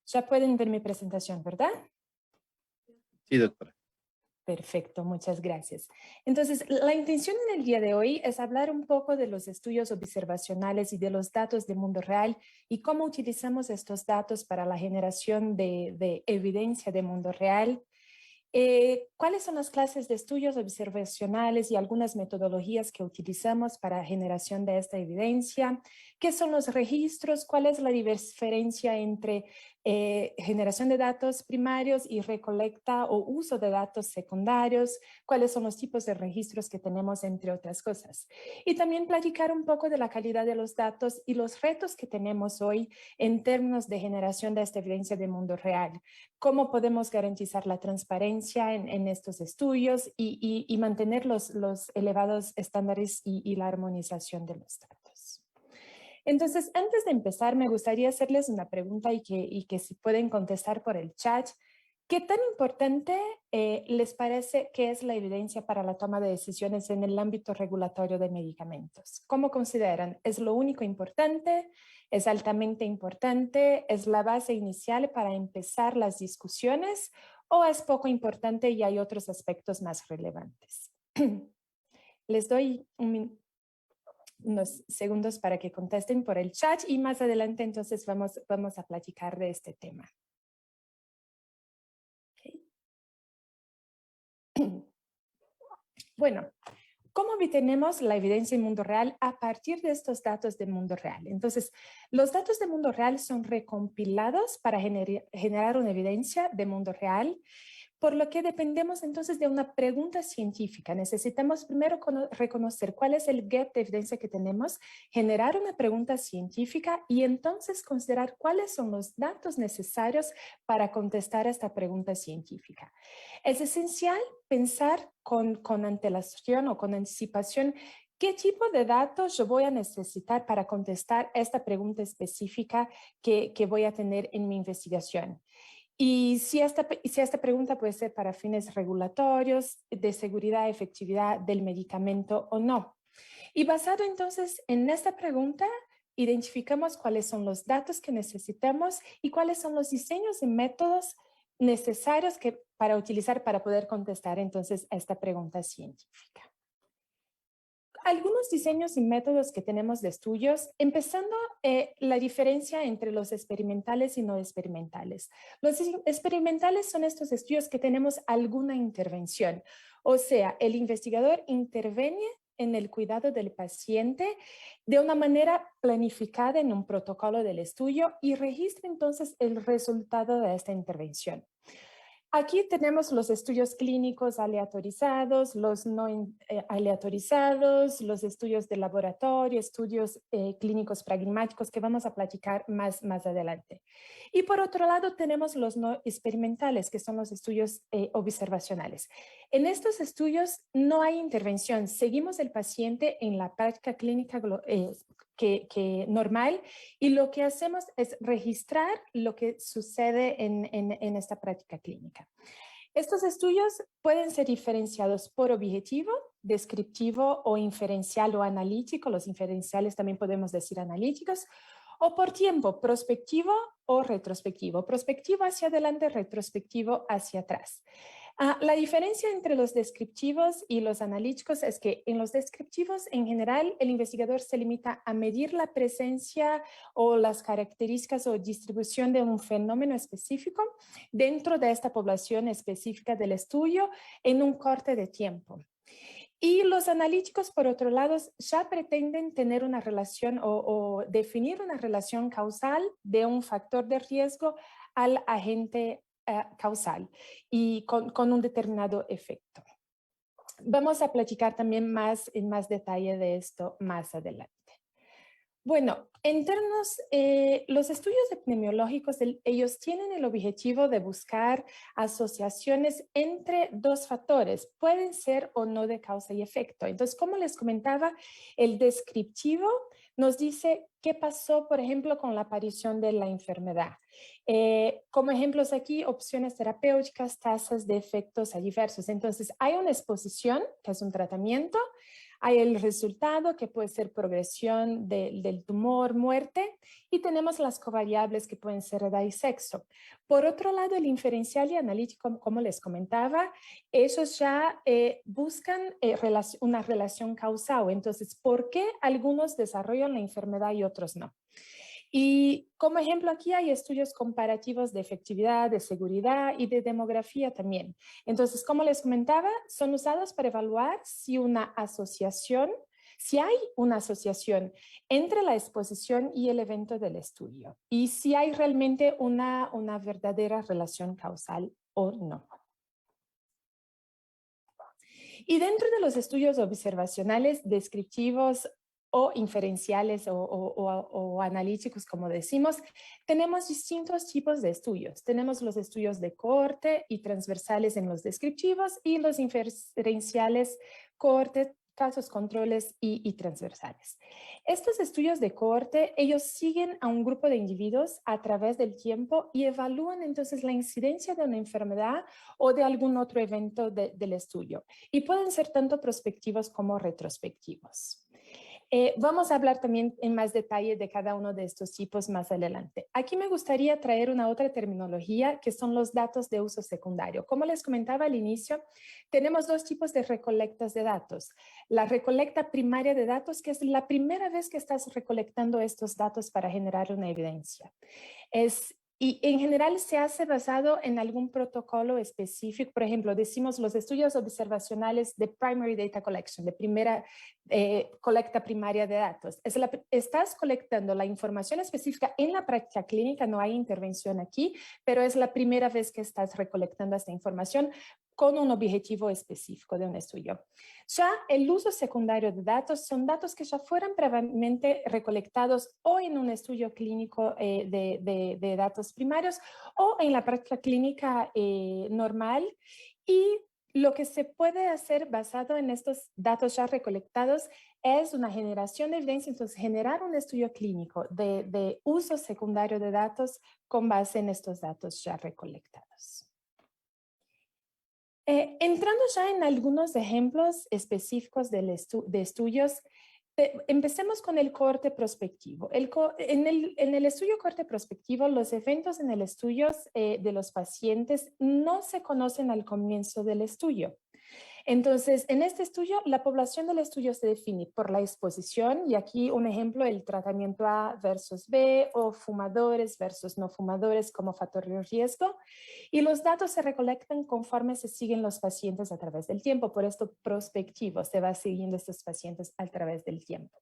Ya pueden ver mi presentación, ¿verdad? Sí, doctora. Perfecto, muchas gracias. Entonces, la intención en el día de hoy es hablar un poco de los estudios observacionales y de los datos del mundo real y cómo utilizamos estos datos para la generación de evidencia del mundo real. ¿Cuáles son las clases de estudios observacionales y algunas metodologías que utilizamos para generación de esta evidencia? ¿Qué son los registros? ¿Cuál es la diferencia entre generación de datos primarios y recolecta o uso de datos secundarios? ¿Cuáles son los tipos de registros que tenemos, entre otras cosas? Y también platicar un poco de la calidad de los datos y los retos que tenemos hoy en términos de generación de esta evidencia del mundo real. ¿Cómo podemos garantizar la transparencia en estos estudios y mantener los elevados estándares y la armonización de los datos? Entonces, antes de empezar, me gustaría hacerles una pregunta y que si pueden contestar por el chat. ¿Qué tan importante les parece que es la evidencia para la toma de decisiones en el ámbito regulatorio de medicamentos? ¿Cómo consideran? ¿Es lo único importante? ¿Es altamente importante? ¿Es la base inicial para empezar las discusiones? ¿O es poco importante y hay otros aspectos más relevantes? Les doy unos segundos para que contesten por el chat y más adelante entonces vamos a platicar de este tema. Okay. Bueno, ¿cómo obtenemos la evidencia en mundo real a partir de estos datos de mundo real? Entonces, los datos de mundo real son recompilados para generar una evidencia de mundo real, por lo que dependemos entonces de una pregunta científica. Necesitamos primero reconocer cuál es el gap de evidencia que tenemos, generar una pregunta científica y entonces considerar cuáles son los datos necesarios para contestar esta pregunta científica. Es esencial pensar con antelación o con anticipación qué tipo de datos yo voy a necesitar para contestar esta pregunta específica que voy a tener en mi investigación. Y si esta pregunta puede ser para fines regulatorios, de seguridad, efectividad del medicamento o no. Y basado entonces en esta pregunta, identificamos cuáles son los datos que necesitamos y cuáles son los diseños y métodos necesarios para utilizar para poder contestar entonces a esta pregunta científica. Algunos diseños y métodos que tenemos de estudios, empezando la diferencia entre los experimentales y no experimentales. Los experimentales son estos estudios que tenemos alguna intervención, o sea, el investigador interviene en el cuidado del paciente de una manera planificada en un protocolo del estudio y registra entonces el resultado de esta intervención. Aquí tenemos los estudios clínicos aleatorizados, los no aleatorizados, los estudios de laboratorio, estudios clínicos pragmáticos que vamos a platicar más adelante. Y por otro lado tenemos los no experimentales, que son los estudios observacionales. En estos estudios no hay intervención, seguimos el paciente en la práctica clínica normal y lo que hacemos es registrar lo que sucede en esta práctica clínica. Estos estudios pueden ser diferenciados por objetivo, descriptivo o inferencial o analítico. Los inferenciales también podemos decir analíticos. O por tiempo, prospectivo o retrospectivo. Prospectivo hacia adelante, retrospectivo hacia atrás. La diferencia entre los descriptivos y los analíticos es que en los descriptivos, en general, el investigador se limita a medir la presencia o las características o distribución de un fenómeno específico dentro de esta población específica del estudio en un corte de tiempo. Y los analíticos, por otro lado, ya pretenden tener una relación o definir una relación causal de un factor de riesgo al agente causal y con un determinado efecto. Vamos a platicar también en más detalle de esto más adelante. Bueno, en términos, los estudios epidemiológicos, ellos tienen el objetivo de buscar asociaciones entre dos factores, pueden ser o no de causa y efecto. Entonces, como les comentaba, el descriptivo nos dice qué pasó, por ejemplo, con la aparición de la enfermedad. Como ejemplos aquí, opciones terapéuticas, tasas de efectos adversos. Entonces, hay una exposición, que es un tratamiento, Hay el resultado, que puede ser progresión del tumor, muerte, y tenemos las covariables que pueden ser edad y sexo. Por otro lado, el inferencial y analítico, como les comentaba, esos ya buscan una relación causal. Entonces, ¿por qué algunos desarrollan la enfermedad y otros no? Y como ejemplo aquí hay estudios comparativos de efectividad, de seguridad y de demografía también. Entonces, como les comentaba, son usados para evaluar si hay una asociación entre la exposición y el evento del estudio y si hay realmente una verdadera relación causal o no. Y dentro de los estudios observacionales descriptivos o inferenciales o analíticos, como decimos, tenemos distintos tipos de estudios. Tenemos los estudios de cohorte y transversales en los descriptivos y los inferenciales, cohorte, casos controles y transversales. Estos estudios de cohorte, ellos siguen a un grupo de individuos a través del tiempo y evalúan entonces la incidencia de una enfermedad o de algún otro evento del estudio. Y pueden ser tanto prospectivos como retrospectivos. Vamos a hablar también en más detalle de cada uno de estos tipos más adelante. Aquí me gustaría traer una otra terminología que son los datos de uso secundario. Como les comentaba al inicio, tenemos dos tipos de recolectas de datos. La recolecta primaria de datos, que es la primera vez que estás recolectando estos datos para generar una evidencia. Y en general se hace basado en algún protocolo específico. Por ejemplo, decimos los estudios observacionales de primary data collection, de primera colecta primaria de datos. Estás colectando la información específica en la práctica clínica, no hay intervención aquí, pero es la primera vez que estás recolectando esta información con un objetivo específico de un estudio. Ya el uso secundario de datos son datos que ya fueron previamente recolectados o en un estudio clínico de datos primarios o en la práctica clínica normal, y lo que se puede hacer basado en estos datos ya recolectados es una generación de evidencia, entonces generar un estudio clínico de uso secundario de datos con base en estos datos ya recolectados. Entrando ya en algunos ejemplos específicos de estudios, empecemos con el cohorte prospectivo. En el estudio cohorte prospectivo, los eventos en el estudio de los pacientes no se conocen al comienzo del estudio. Entonces, en este estudio, la población del estudio se define por la exposición, y aquí un ejemplo, el tratamiento A versus B, o fumadores versus no fumadores como factor de riesgo, y los datos se recolectan conforme se siguen los pacientes a través del tiempo. Por esto, prospectivo, se va siguiendo estos pacientes a través del tiempo.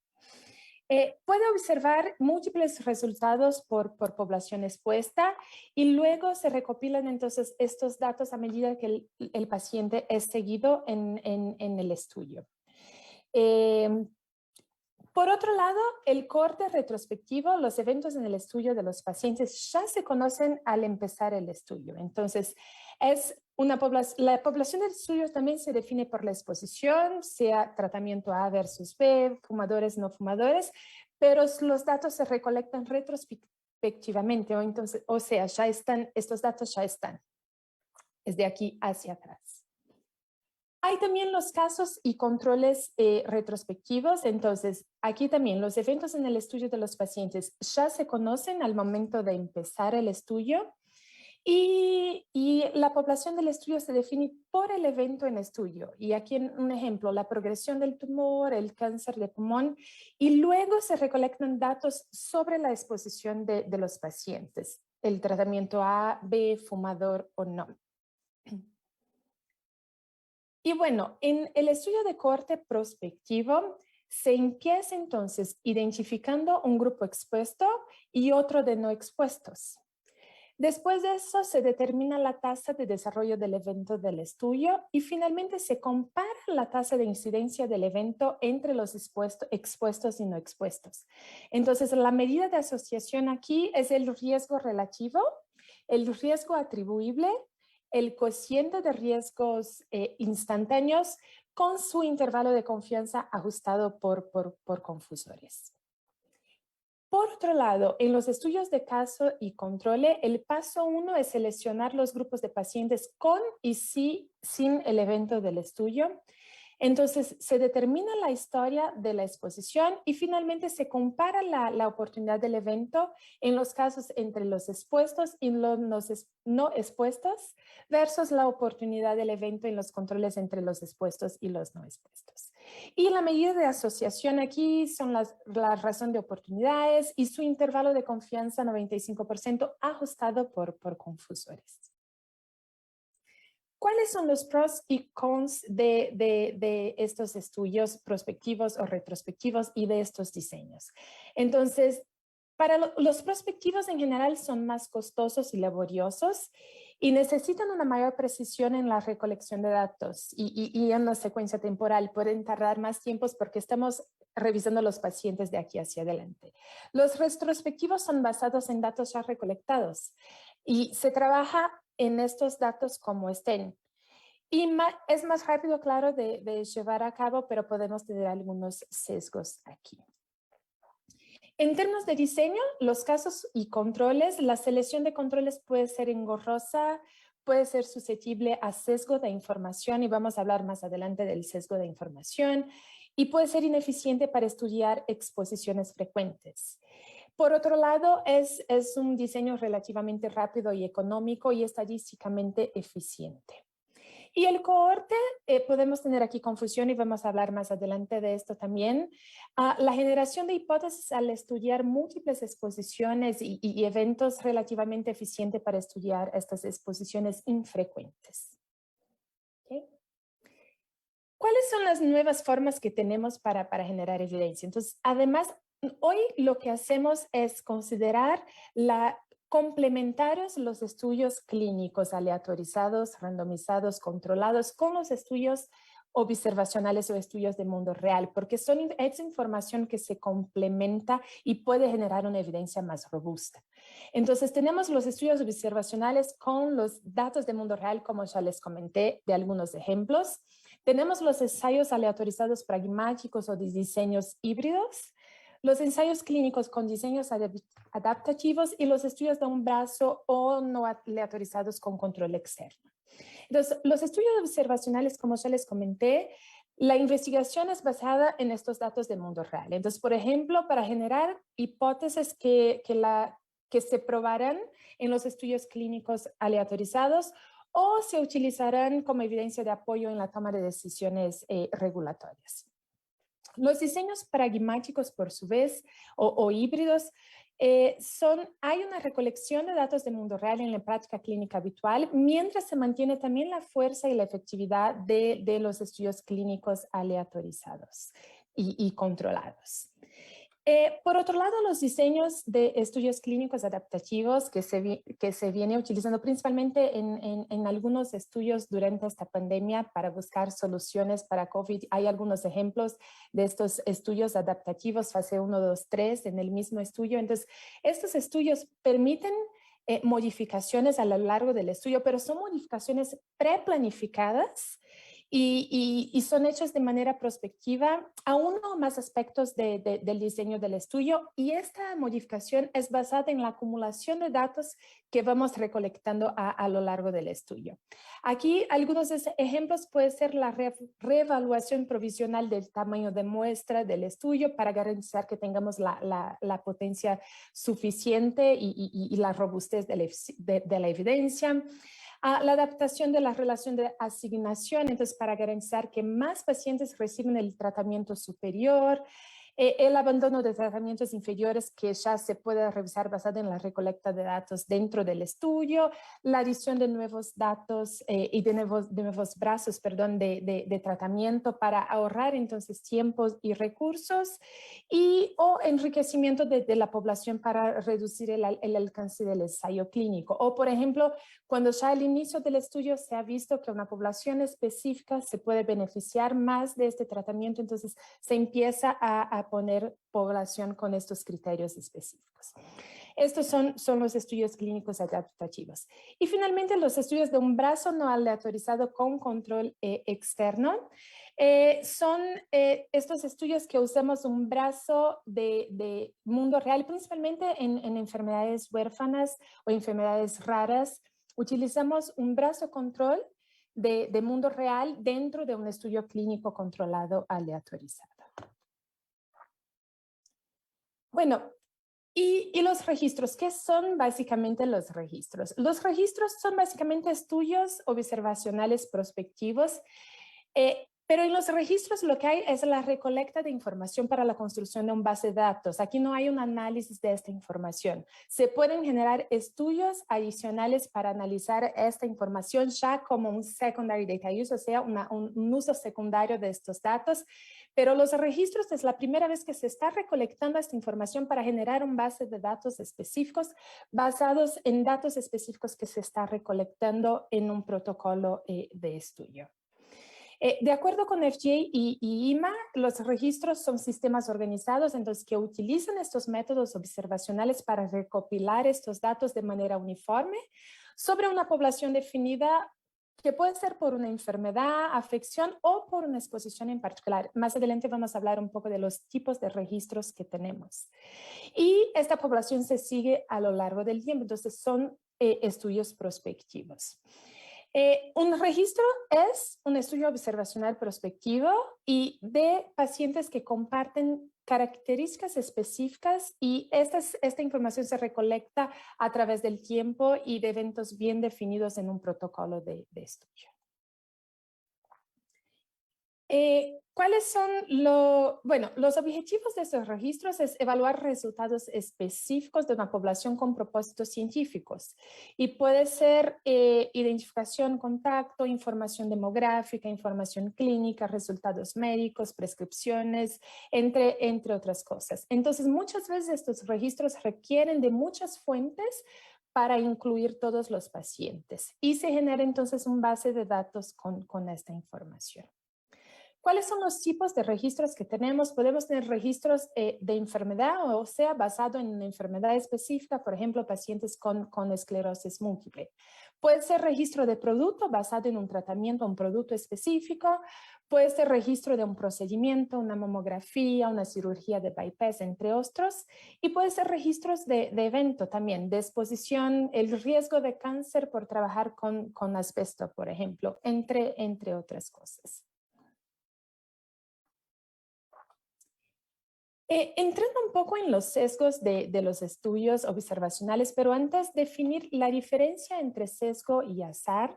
Puede observar múltiples resultados por población expuesta, y luego se recopilan entonces estos datos a medida que el paciente es seguido en el estudio. Por otro lado, el cohorte retrospectivo, los eventos en el estudio de los pacientes ya se conocen al empezar el estudio. Entonces, la población del estudio también se define por la exposición, sea tratamiento A versus B, fumadores, no fumadores, pero los datos se recolectan retrospectivamente, o sea, estos datos ya están, desde aquí hacia atrás. Hay también los casos y controles retrospectivos. Entonces, aquí también los eventos en el estudio de los pacientes ya se conocen al momento de empezar el estudio, y la población del estudio se define por el evento en estudio. Y aquí un ejemplo, la progresión del tumor, el cáncer de pulmón, y luego se recolectan datos sobre la exposición de los pacientes, el tratamiento A, B, fumador o no. Y bueno, en el estudio de cohorte prospectivo se empieza entonces identificando un grupo expuesto y otro de no expuestos. Después de eso se determina la tasa de desarrollo del evento del estudio, y finalmente se compara la tasa de incidencia del evento entre los expuestos y no expuestos. Entonces, la medida de asociación aquí es el riesgo relativo, el riesgo atribuible, el cociente de riesgos instantáneos con su intervalo de confianza ajustado por confusores. Por otro lado, en los estudios de caso y controle, el paso 1 es seleccionar los grupos de pacientes con y sin el evento del estudio. Entonces, se determina la historia de la exposición y finalmente se compara la oportunidad del evento en los casos entre los expuestos y los no expuestos versus la oportunidad del evento en los controles entre los expuestos y los no expuestos. Y la medida de asociación aquí son la razón de oportunidades y su intervalo de confianza 95% ajustado por confusores. ¿Cuáles son los pros y cons de estos estudios prospectivos o retrospectivos y de estos diseños? Entonces, para los prospectivos en general son más costosos y laboriosos y necesitan una mayor precisión en la recolección de datos y en la secuencia temporal. Pueden tardar más tiempos porque estamos revisando los pacientes de aquí hacia adelante. Los retrospectivos son basados en datos ya recolectados y se trabaja en estos datos como estén. Y es más rápido, claro, de llevar a cabo, pero podemos tener algunos sesgos aquí. En términos de diseño, los casos y controles, la selección de controles puede ser engorrosa, puede ser susceptible a sesgo de información y vamos a hablar más adelante del sesgo de información y puede ser ineficiente para estudiar exposiciones frecuentes. Por otro lado, es un diseño relativamente rápido y económico y estadísticamente eficiente. Y el cohorte, podemos tener aquí confusión y vamos a hablar más adelante de esto también. La generación de hipótesis al estudiar múltiples exposiciones y eventos relativamente eficiente para estudiar estas exposiciones infrecuentes. ¿Okay? ¿Cuáles son las nuevas formas que tenemos para generar evidencia? Entonces, además, hoy lo que hacemos es considerar complementarios los estudios clínicos aleatorizados, randomizados, controlados con los estudios observacionales o estudios de mundo real, porque es información que se complementa y puede generar una evidencia más robusta. Entonces, tenemos los estudios observacionales con los datos de mundo real, como ya les comenté, de algunos ejemplos. Tenemos los ensayos aleatorizados pragmáticos o de diseños híbridos, los ensayos clínicos con diseños adaptativos y los estudios de un brazo o no aleatorizados con control externo. Entonces, los estudios observacionales, como ya les comenté, la investigación es basada en estos datos del mundo real. Entonces, por ejemplo, para generar hipótesis que se probarán en los estudios clínicos aleatorizados o se utilizarán como evidencia de apoyo en la toma de decisiones regulatorias. Los diseños pragmáticos, por su vez, o híbridos, hay una recolección de datos de mundo real en la práctica clínica habitual, mientras se mantiene también la fuerza y la efectividad de los estudios clínicos aleatorizados y controlados. Por otro lado, los diseños de estudios clínicos adaptativos que se viene utilizando principalmente en algunos estudios durante esta pandemia para buscar soluciones para COVID. Hay algunos ejemplos de estos estudios adaptativos, fase 1, 2, 3, en el mismo estudio. Entonces, estos estudios permiten modificaciones a lo largo del estudio, pero son modificaciones preplanificadas y son hechos de manera prospectiva a uno o más aspectos del diseño del estudio, y esta modificación es basada en la acumulación de datos que vamos recolectando a lo largo del estudio. Aquí algunos ejemplos pueden ser la reevaluación provisional del tamaño de muestra del estudio para garantizar que tengamos la potencia suficiente y la robustez de la evidencia. La adaptación de la relación de asignación, entonces para garantizar que más pacientes reciben el tratamiento superior, el abandono de tratamientos inferiores que ya se puede revisar basado en la recolecta de datos dentro del estudio, la adición de nuevos datos y de nuevos brazos, de tratamiento para ahorrar entonces tiempos y recursos o enriquecimiento de la población para reducir el alcance del ensayo clínico. O por ejemplo, cuando ya al inicio del estudio se ha visto que una población específica se puede beneficiar más de este tratamiento, entonces se empieza a poner población con estos criterios específicos. Estos son los estudios clínicos adaptativos. Y finalmente, los estudios de un brazo no aleatorizado con control externo. Son estos estudios que usamos un brazo de mundo real, principalmente en enfermedades huérfanas o enfermedades raras. Utilizamos un brazo control de mundo real dentro de un estudio clínico controlado aleatorizado. Bueno, y los registros, ¿qué son básicamente los registros? Los registros son básicamente estudios observacionales prospectivos, pero en los registros lo que hay es la recolecta de información para la construcción de un base de datos. Aquí no hay un análisis de esta información. Se pueden generar estudios adicionales para analizar esta información ya como un secondary data use, o sea, un uso secundario de estos datos. Pero los registros es la primera vez que se está recolectando esta información para generar un base de datos específicos basados en datos específicos que se está recolectando en un protocolo de estudio. De acuerdo con FDA y IMA, los registros son sistemas organizados entonces, que utilizan estos métodos observacionales para recopilar estos datos de manera uniforme sobre una población definida que puede ser por una enfermedad, afección o por una exposición en particular. Más adelante vamos a hablar un poco de los tipos de registros que tenemos. Y esta población se sigue a lo largo del tiempo, entonces son estudios prospectivos. Un registro es un estudio observacional prospectivo y de pacientes que comparten características específicas y esta información se recolecta a través del tiempo y de eventos bien definidos en un protocolo de estudio. ¿Cuáles son los objetivos de estos registros? Es evaluar resultados específicos de una población con propósitos científicos y puede ser identificación, contacto, información demográfica, información clínica, resultados médicos, prescripciones, entre otras cosas. Entonces, muchas veces estos registros requieren de muchas fuentes para incluir todos los pacientes y se genera entonces un base de datos con esta información. ¿Cuáles son los tipos de registros que tenemos? Podemos tener registros de enfermedad, o sea, basado en una enfermedad específica, por ejemplo, pacientes con esclerosis múltiple. Puede ser registro de producto basado en un tratamiento, un producto específico. Puede ser registro de un procedimiento, una mamografía, una cirugía de bypass, entre otros. Y puede ser registros de evento también, de exposición, el riesgo de cáncer por trabajar con asbesto, por ejemplo, entre otras cosas. Entrando un poco en los sesgos de los estudios observacionales, pero antes definir la diferencia entre sesgo y azar.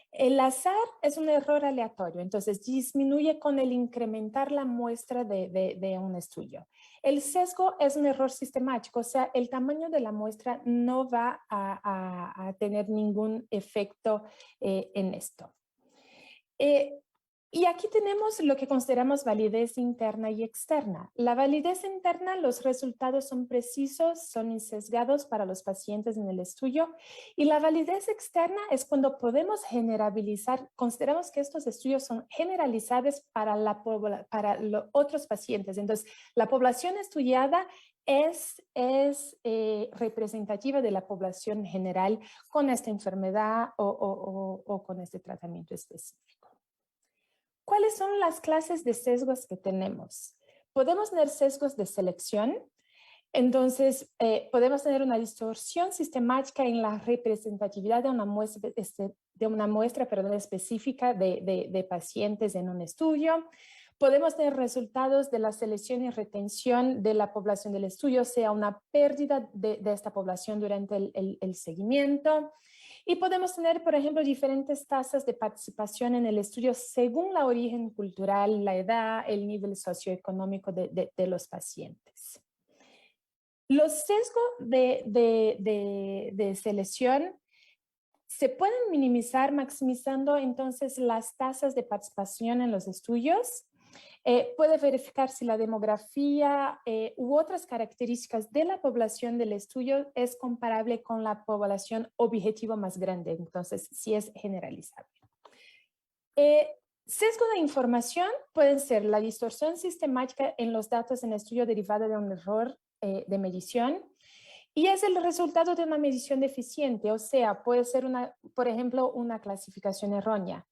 El azar es un error aleatorio, entonces disminuye con el incrementar la muestra de un estudio. El sesgo es un error sistemático, o sea, el tamaño de la muestra no va a tener ningún efecto en esto. Y aquí tenemos lo que consideramos validez interna y externa. La validez interna, los resultados son precisos, son insesgados para los pacientes en el estudio. Y la validez externa es cuando podemos generalizar, consideramos que estos estudios son generalizables para los otros pacientes. Entonces, la población estudiada es representativa de la población general con esta enfermedad o con este tratamiento específico. ¿Cuáles son las clases de sesgos que tenemos? Podemos tener sesgos de selección. Entonces, podemos tener una distorsión sistemática en la representatividad de una muestra específica de pacientes en un estudio. Podemos tener resultados de la selección y retención de la población del estudio, o sea, una pérdida de esta población durante el seguimiento. Y podemos tener, por ejemplo, diferentes tasas de participación en el estudio según la origen cultural, la edad, el nivel socioeconómico de los pacientes. Los sesgos de selección se pueden minimizar maximizando entonces las tasas de participación en los estudios. Puede verificar si la demografía u otras características de la población del estudio es comparable con la población objetivo más grande, entonces sí es generalizable. Sesgo de información pueden ser la distorsión sistemática en los datos en estudio derivada de un error de medición y es el resultado de una medición deficiente, o sea, puede ser por ejemplo, una clasificación errónea.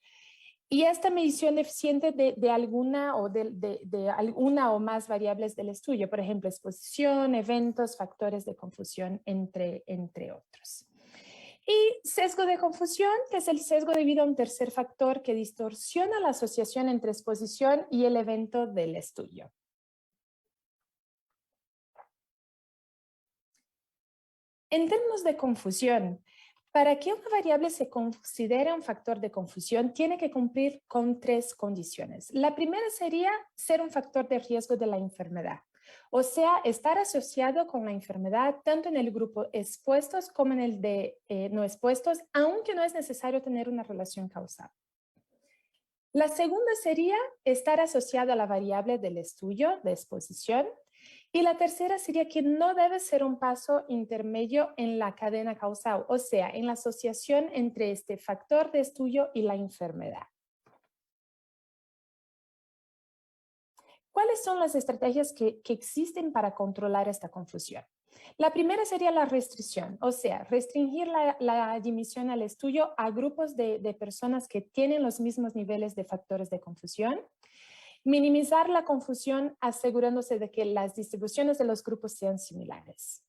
Y esta medición deficiente de alguna o más variables del estudio, por ejemplo, exposición, eventos, factores de confusión, entre otros. Y sesgo de confusión, que es el sesgo debido a un tercer factor que distorsiona la asociación entre exposición y el evento del estudio. En términos de confusión, para que una variable se considere un factor de confusión, tiene que cumplir con 3 condiciones. La primera sería ser un factor de riesgo de la enfermedad, o sea, estar asociado con la enfermedad tanto en el grupo expuestos como en el de no expuestos, aunque no es necesario tener una relación causal. La segunda sería estar asociado a la variable del estudio de exposición. Y la tercera sería que no debe ser un paso intermedio en la cadena causal, o sea, en la asociación entre este factor de estudio y la enfermedad. ¿Cuáles son las estrategias que existen para controlar esta confusión? La primera sería la restricción, o sea, restringir la admisión al estudio a grupos de personas que tienen los mismos niveles de factores de confusión. Minimizar la confusión asegurándose de que las distribuciones de los grupos sean similares.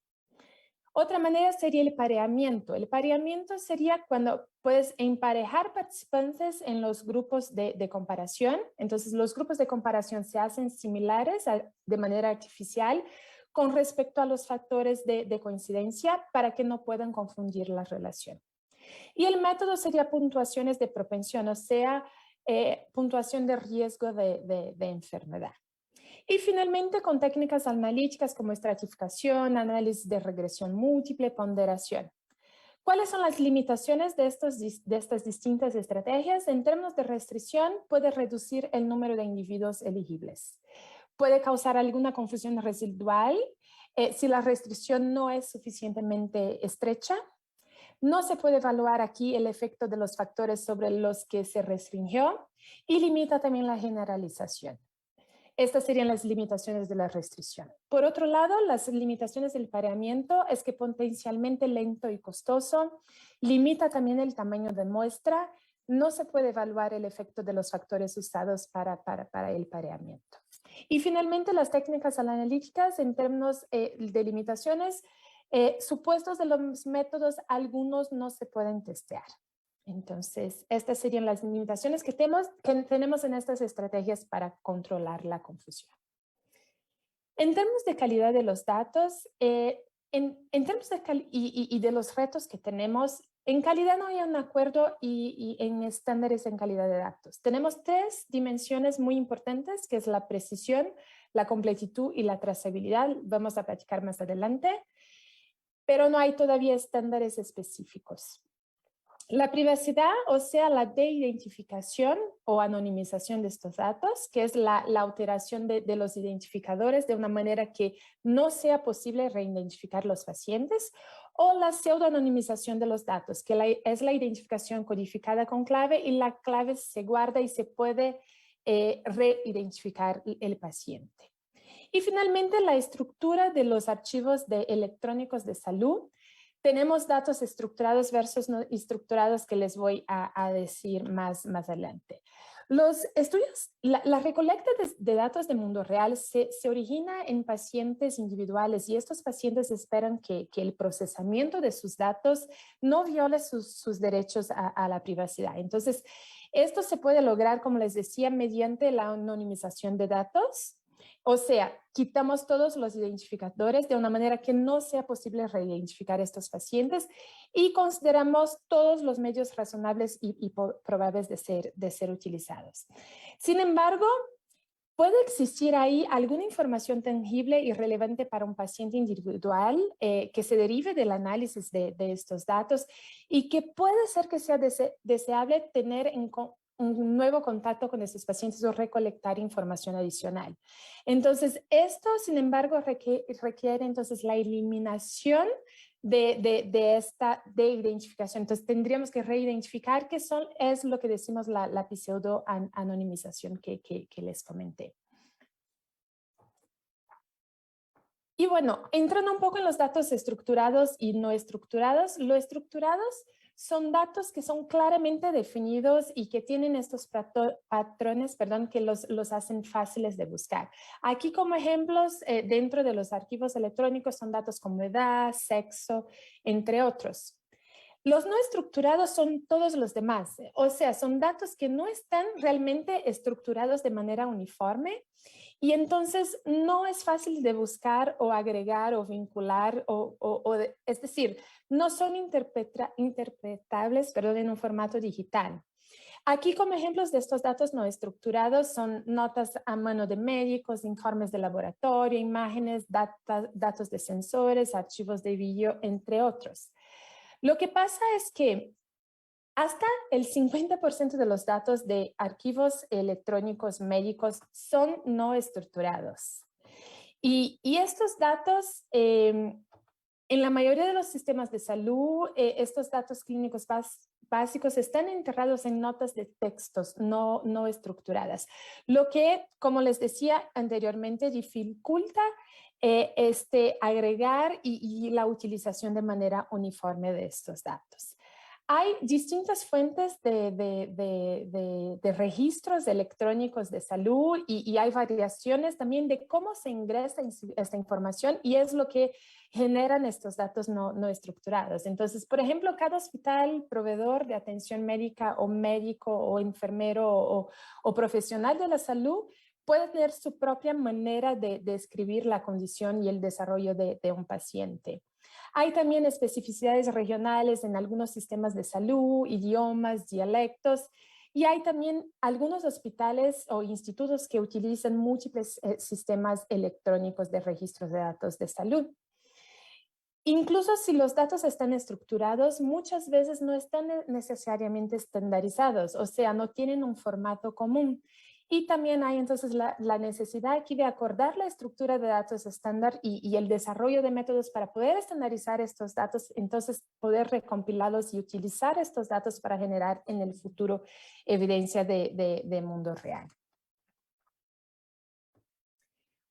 Otra manera sería el pareamiento. El pareamiento sería cuando puedes emparejar participantes en los grupos de comparación. Entonces, los grupos de comparación se hacen similares de manera artificial con respecto a los factores de coincidencia para que no puedan confundir la relación. Y el método sería puntuaciones de propensión, o sea, puntuación de riesgo de enfermedad. Y finalmente con técnicas analíticas como estratificación, análisis de regresión múltiple, ponderación. ¿Cuáles son las limitaciones de estas distintas estrategias? En términos de restricción, puede reducir el número de individuos elegibles. Puede causar alguna confusión residual si la restricción no es suficientemente estrecha. No se puede evaluar aquí el efecto de los factores sobre los que se restringió y limita también la generalización. Estas serían las limitaciones de la restricción. Por otro lado, las limitaciones del pareamiento es que potencialmente lento y costoso, limita también el tamaño de muestra, no se puede evaluar el efecto de los factores usados para el pareamiento. Y finalmente, las técnicas analíticas en términos de limitaciones, supuestos de los métodos, algunos no se pueden testear. Entonces, estas serían las limitaciones que tenemos en estas estrategias para controlar la confusión. En términos de calidad de los datos, en términos de de los retos que tenemos, en calidad no hay un acuerdo y en estándares en calidad de datos. Tenemos 3 dimensiones muy importantes, que es la precisión, la completitud y la trazabilidad. Vamos a platicar más adelante, pero no hay todavía estándares específicos. La privacidad, o sea, la de-identificación o anonimización de estos datos, que es la alteración de los identificadores de una manera que no sea posible reidentificar los pacientes, o la pseudo-anonimización de los datos, que es la identificación codificada con clave y la clave se guarda y se puede reidentificar el paciente. Y finalmente, la estructura de los archivos electrónicos de salud. Tenemos datos estructurados versus no estructurados que les voy a decir más adelante. Los estudios, la recolecta de datos de mundo real se origina en pacientes individuales y estos pacientes esperan que el procesamiento de sus datos no viole sus derechos a la privacidad. Entonces, esto se puede lograr, como les decía, mediante la anonimización de datos. O sea, quitamos todos los identificadores de una manera que no sea posible reidentificar estos pacientes y consideramos todos los medios razonables y probables de ser utilizados. Sin embargo, puede existir ahí alguna información tangible y relevante para un paciente individual que se derive del análisis de estos datos y que puede ser que sea deseable tener un nuevo contacto con estos pacientes o recolectar información adicional. Entonces, esto, sin embargo, requiere entonces la eliminación de esta identificación. Entonces, tendríamos que reidentificar qué es lo que decimos la pseudo-anonimización que les comenté. Y bueno, entrando un poco en los datos estructurados y no estructurados, lo estructurados son datos que son claramente definidos y que tienen estos patrones, que los hacen fáciles de buscar. Aquí como ejemplos, dentro de los archivos electrónicos son datos como edad, sexo, entre otros. Los no estructurados son todos los demás, o sea, son datos que no están realmente estructurados de manera uniforme y entonces no es fácil de buscar o agregar o vincular, es decir, no son interpretables, perdón, en un formato digital. Aquí como ejemplos de estos datos no estructurados son notas a mano de médicos, informes de laboratorio, imágenes, datos de sensores, archivos de vídeo, entre otros. Lo que pasa es que hasta el 50% de los datos de archivos electrónicos médicos son no estructurados. Y estos datos, en la mayoría de los sistemas de salud, estos datos clínicos básicos están enterrados en notas de textos no estructuradas, lo que, como les decía anteriormente, dificulta agregar y la utilización de manera uniforme de estos datos. Hay distintas fuentes de registros electrónicos de salud y hay variaciones también de cómo se ingresa esta información y es lo que generan estos datos no estructurados. Entonces, por ejemplo, cada hospital, proveedor de atención médica o médico o enfermero o profesional de la salud puede tener su propia manera de describir la condición y el desarrollo de un paciente. Hay también especificidades regionales en algunos sistemas de salud, idiomas, dialectos, y hay también algunos hospitales o institutos que utilizan múltiples sistemas electrónicos de registros de datos de salud. Incluso si los datos están estructurados, muchas veces no están necesariamente estandarizados, o sea, no tienen un formato común. Y también hay entonces la necesidad aquí de acordar la estructura de datos estándar y el desarrollo de métodos para poder estandarizar estos datos, entonces poder recompilarlos y utilizar estos datos para generar en el futuro evidencia de mundo real.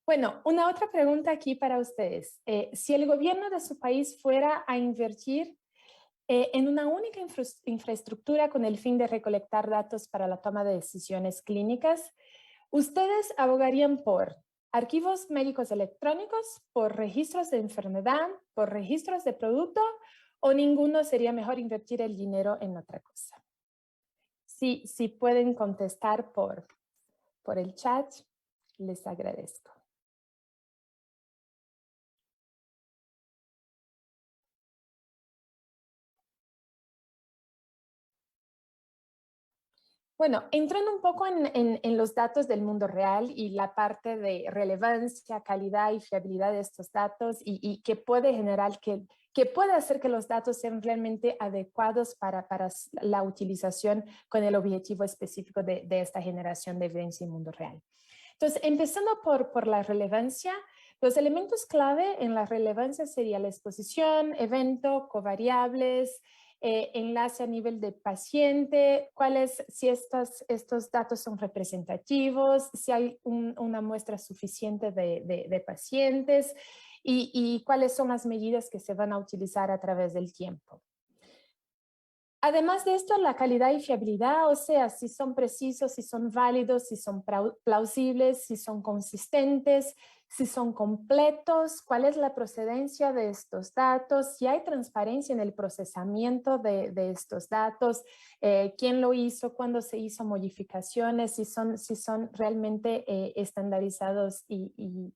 Bueno, una otra pregunta aquí para ustedes. Si el gobierno de su país fuera a invertir en una única infraestructura con el fin de recolectar datos para la toma de decisiones clínicas, ¿ustedes abogarían por archivos médicos electrónicos, por registros de enfermedad, por registros de producto o ninguno? Sería mejor invertir el dinero en otra cosa. Si pueden contestar por el chat, les agradezco. Bueno, entrando un poco en los datos del mundo real y la parte de relevancia, calidad y fiabilidad de estos datos y que puede generar, que puede hacer que los datos sean realmente adecuados para la utilización con el objetivo específico de esta generación de evidencia en mundo real. Entonces, empezando por la relevancia, los elementos clave en la relevancia sería la exposición, evento, covariables, enlace a nivel de paciente, si estos datos son representativos, si hay una muestra suficiente de pacientes y cuáles son las medidas que se van a utilizar a través del tiempo. Además de esto, la calidad y fiabilidad, o sea, si son precisos, si son válidos, si son plausibles, si son consistentes, si son completos, cuál es la procedencia de estos datos, si hay transparencia en el procesamiento de estos datos, quién lo hizo, cuándo se hizo modificaciones, si son realmente estandarizados y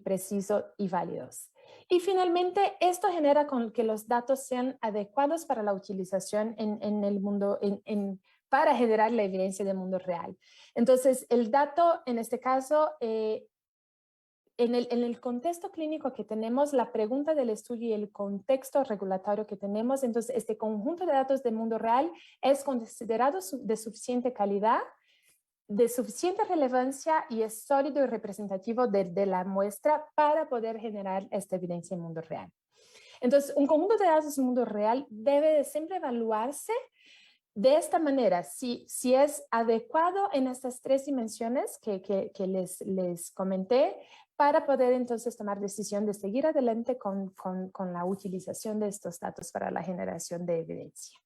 precisos y válidos. Y finalmente, esto genera que los datos sean adecuados para la utilización en el mundo, para generar la evidencia del mundo real. Entonces, el dato, en este caso, en el contexto clínico que tenemos, la pregunta del estudio y el contexto regulatorio que tenemos, entonces este conjunto de datos del mundo real es considerado de suficiente calidad, de suficiente relevancia y es sólido y representativo de la muestra para poder generar esta evidencia en mundo real. Entonces, un conjunto de datos en mundo real debe de siempre evaluarse de esta manera, si es adecuado en estas tres dimensiones que les comenté, para poder entonces tomar decisión de seguir adelante con la utilización de estos datos para la generación de evidencia.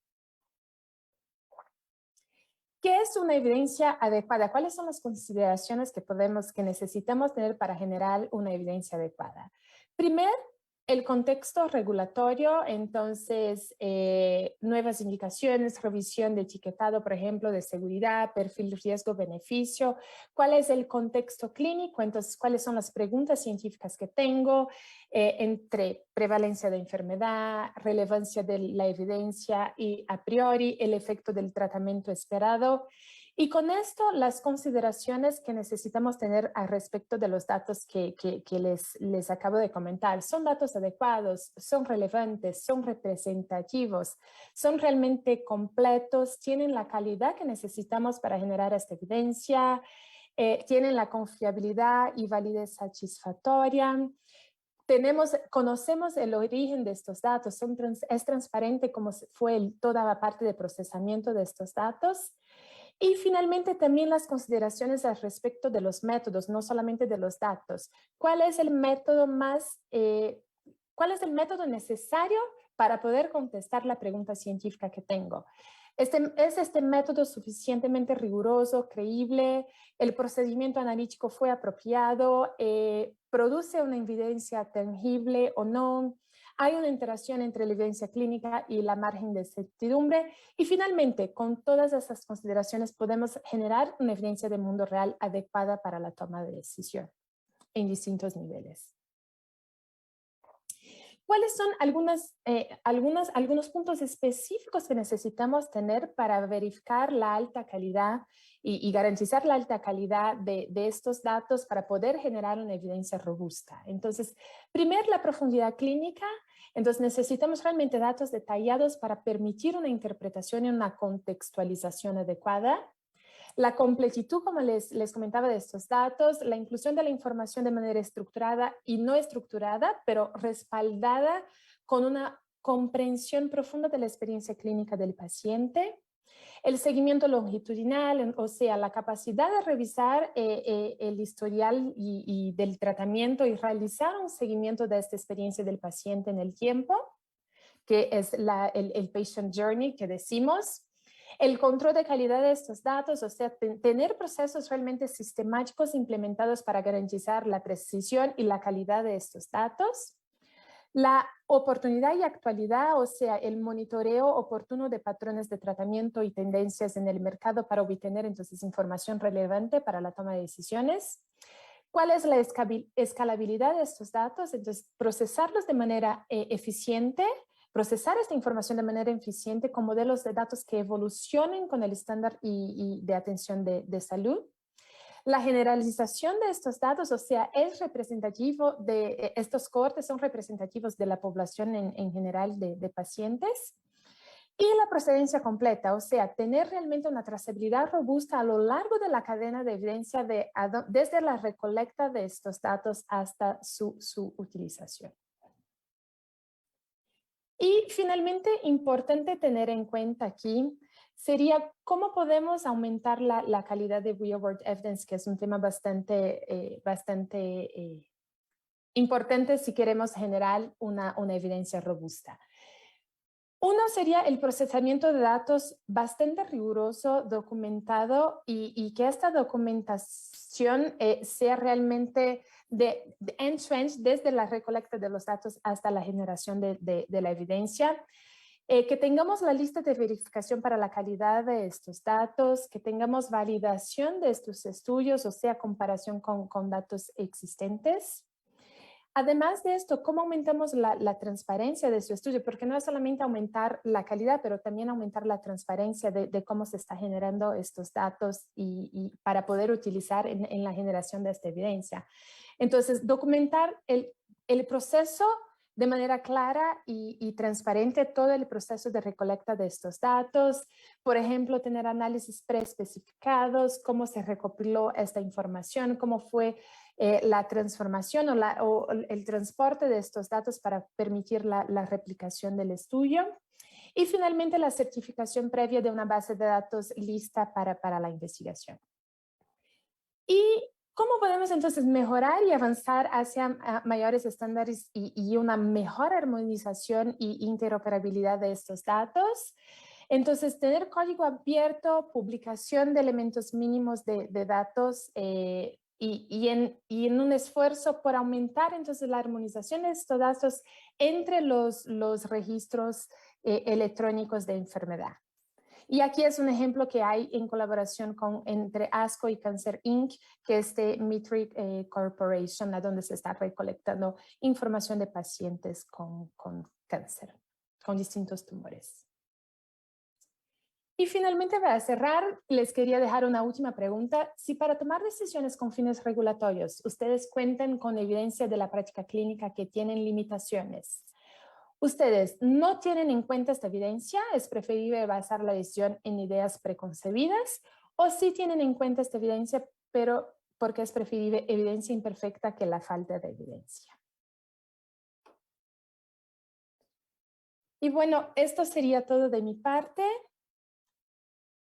¿Qué es una evidencia adecuada? ¿Cuáles son las consideraciones que necesitamos tener para generar una evidencia adecuada? Primero, El contexto regulatorio, entonces, nuevas indicaciones, revisión de etiquetado, por ejemplo, de seguridad, perfil riesgo-beneficio, cuál es el contexto clínico, entonces, cuáles son las preguntas científicas que tengo entre prevalencia de enfermedad, relevancia de la evidencia y a priori el efecto del tratamiento esperado. Y con esto, las consideraciones que necesitamos tener al respecto de los datos que les acabo de comentar. ¿Son datos adecuados? ¿Son relevantes? ¿Son representativos? ¿Son realmente completos? ¿Tienen la calidad que necesitamos para generar esta evidencia? ¿Tienen la confiabilidad y validez satisfactoria? Conocemos el origen de estos datos, es transparente cómo fue toda la parte de procesamiento de estos datos. Y finalmente también las consideraciones al respecto de los métodos, no solamente de los datos. ¿Cuál es el método cuál es el método necesario para poder contestar la pregunta científica que tengo? ¿Es este método suficientemente riguroso, creíble? ¿El procedimiento analítico fue apropiado? ¿Produce una evidencia tangible o no? ¿Hay una interacción entre la evidencia clínica y la margen de certidumbre? Y finalmente, con todas esas consideraciones podemos generar una evidencia de mundo real adecuada para la toma de decisión en distintos niveles. ¿Cuáles son algunos puntos específicos que necesitamos tener para verificar la alta calidad y garantizar la alta calidad de estos datos para poder generar una evidencia robusta? Entonces, primero, la profundidad clínica. Entonces, necesitamos realmente datos detallados para permitir una interpretación y una contextualización adecuada. La completitud, como les comentaba, de estos datos, la inclusión de la información de manera estructurada y no estructurada, pero respaldada con una comprensión profunda de la experiencia clínica del paciente. El seguimiento longitudinal, o sea, la capacidad de revisar el historial y del tratamiento y realizar un seguimiento de esta experiencia del paciente en el tiempo, que es el patient journey que decimos. El control de calidad de estos datos, o sea, tener procesos realmente sistemáticos implementados para garantizar la precisión y la calidad de estos datos. La oportunidad y actualidad, o sea, el monitoreo oportuno de patrones de tratamiento y tendencias en el mercado para obtener entonces información relevante para la toma de decisiones. ¿Cuál es la escalabilidad de estos datos? Entonces, procesarlos de manera eficiente, procesar esta información de manera eficiente con modelos de datos que evolucionen con el estándar y de atención de salud. La generalización de estos datos, o sea, es representativo de estos cohortes, son representativos de la población en general de pacientes. Y la procedencia completa, o sea, tener realmente una trazabilidad robusta a lo largo de la cadena de evidencia desde la recolecta de estos datos hasta su utilización. Y finalmente, importante tener en cuenta aquí sería cómo podemos aumentar la calidad de real world evidence, que es un tema bastante importante si queremos generar una evidencia robusta. Uno sería el procesamiento de datos bastante riguroso, documentado y que esta documentación sea realmente de end-to-end, desde la recolecta de los datos hasta la generación de la evidencia. Que tengamos la lista de verificación para la calidad de estos datos, que tengamos validación de estos estudios, o sea, comparación con datos existentes. Además de esto, ¿cómo aumentamos la transparencia de su estudio? Porque no es solamente aumentar la calidad, pero también aumentar la transparencia de cómo se está generando estos datos y para poder utilizar en la generación de esta evidencia. Entonces, documentar el proceso de manera clara y transparente, todo el proceso de recolecta de estos datos. Por ejemplo, tener análisis preespecificados, cómo se recopiló esta información, cómo fue la transformación o el transporte de estos datos para permitir la replicación del estudio. Y finalmente, la certificación previa de una base de datos lista para la investigación. ¿Y cómo podemos entonces mejorar y avanzar hacia mayores estándares y una mejor armonización e interoperabilidad de estos datos? Entonces, tener código abierto, publicación de elementos mínimos de datos y en un esfuerzo por aumentar entonces la armonización de estos datos entre los registros electrónicos de enfermedad. Y aquí es un ejemplo que hay en colaboración entre ASCO y Cancer Inc., que es de Metric Corporation, a donde se está recolectando información de pacientes con cáncer, con distintos tumores. Y finalmente, para cerrar, les quería dejar una última pregunta. Si para tomar decisiones con fines regulatorios, ustedes cuentan con evidencia de la práctica clínica que tienen limitaciones, ustedes no tienen en cuenta esta evidencia, es preferible basar la decisión en ideas preconcebidas, o sí tienen en cuenta esta evidencia, pero porque es preferible evidencia imperfecta que la falta de evidencia. Y bueno, esto sería todo de mi parte.